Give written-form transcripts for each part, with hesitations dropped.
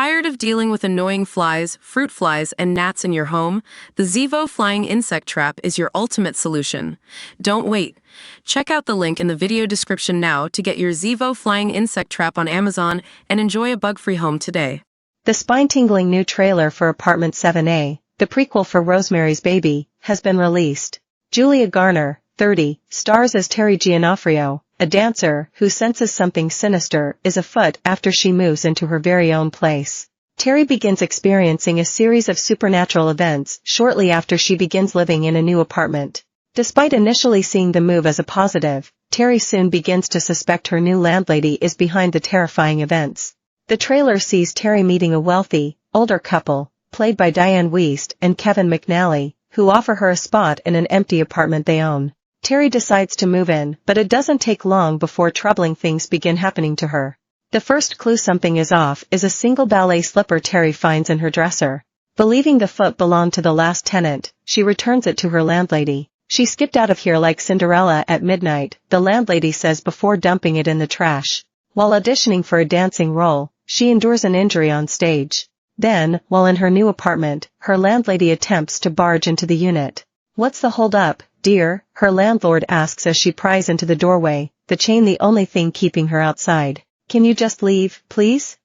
Tired of dealing with annoying flies, fruit flies, and gnats in your home? The Zevo Flying Insect Trap is your ultimate solution. Don't wait. Check out the link in the video description now to get your Zevo Flying Insect Trap on Amazon and enjoy a bug-free home today. The spine-tingling new trailer for Apartment 7A, the prequel for Rosemary's Baby, has been released. Julia Garner, 30, stars as Terry Giannoffrio, a dancer who senses something sinister is afoot after she moves into her very own place. Terry begins experiencing a series of supernatural events shortly after she begins living in a new apartment. Despite initially seeing the move as a positive, Terry soon begins to suspect her new landlady is behind the terrifying events. The trailer sees Terry meeting a wealthy, older couple, played by Diane Wiest and Kevin McNally, who offer her a spot in an empty apartment they own. Terry decides to move in, but it doesn't take long before troubling things begin happening to her. The first clue something is off is a single ballet slipper Terry finds in her dresser. Believing the foot belonged to the last tenant, she returns it to her landlady. "She skipped out of here like Cinderella at midnight," the landlady says before dumping it in the trash. While auditioning for a dancing role, she endures an injury on stage. Then, while in her new apartment, her landlady attempts to barge into the unit. "What's the hold up, dear?" her landlord asks as she pries into the doorway, the chain the only thing keeping her outside. "Can you just leave, please?"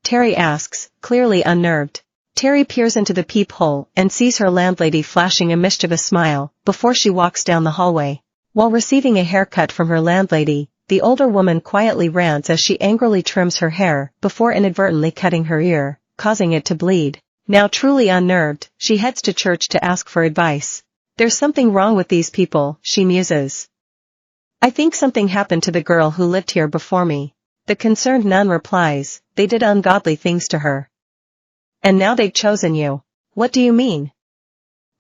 Terry asks, clearly unnerved. Terry peers into the peephole and sees her landlady flashing a mischievous smile before she walks down the hallway. While receiving a haircut from her landlady, the older woman quietly rants as she angrily trims her hair before inadvertently cutting her ear, causing it to bleed. Now truly unnerved, she heads to church to ask for advice. "There's something wrong with these people," she muses. "I think something happened to the girl who lived here before me." The concerned nun replies, "They did ungodly things to her. And now they've chosen you." "What do you mean?"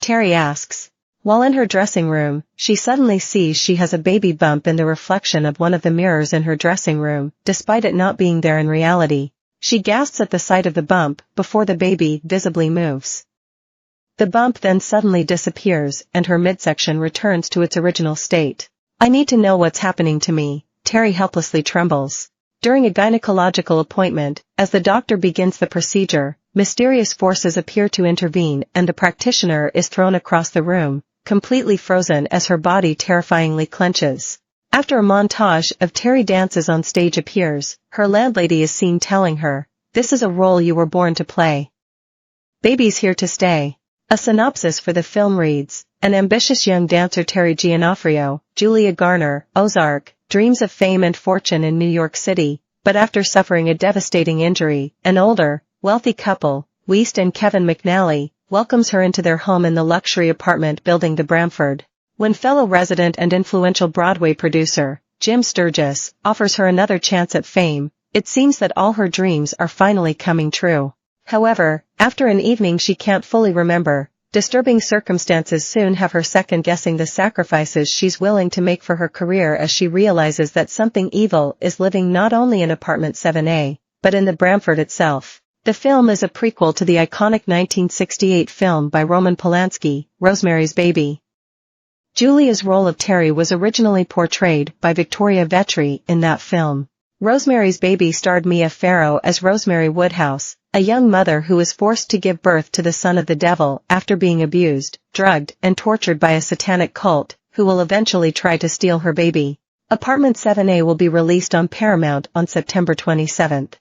Terry asks. While in her dressing room, she suddenly sees she has a baby bump in the reflection of one of the mirrors in her dressing room, despite it not being there in reality. She gasps at the sight of the bump before the baby visibly moves. The bump then suddenly disappears and her midsection returns to its original state. "I need to know what's happening to me," Terry helplessly trembles. During a gynecological appointment, as the doctor begins the procedure, mysterious forces appear to intervene and the practitioner is thrown across the room, completely frozen as her body terrifyingly clenches. After a montage of Terry dances on stage appears, her landlady is seen telling her, "This is a role you were born to play. Baby's here to stay." A synopsis for the film reads, an ambitious young dancer Terry Giannoffrio, Julia Garner, Ozark, dreams of fame and fortune in New York City, but after suffering a devastating injury, an older, wealthy couple, Wiest and Kevin McNally, welcomes her into their home in the luxury apartment building the Bramford. When fellow resident and influential Broadway producer, Jim Sturgis, offers her another chance at fame, it seems that all her dreams are finally coming true. However, after an evening she can't fully remember, disturbing circumstances soon have her second-guessing the sacrifices she's willing to make for her career as she realizes that something evil is living not only in Apartment 7A, but in the Bramford itself. The film is a prequel to the iconic 1968 film by Roman Polanski, Rosemary's Baby. Julia's role of Terry was originally portrayed by Victoria Vetri in that film. Rosemary's Baby starred Mia Farrow as Rosemary Woodhouse, a young mother who is forced to give birth to the son of the devil after being abused, drugged, and tortured by a satanic cult, who will eventually try to steal her baby. Apartment 7A will be released on Paramount on September 27th.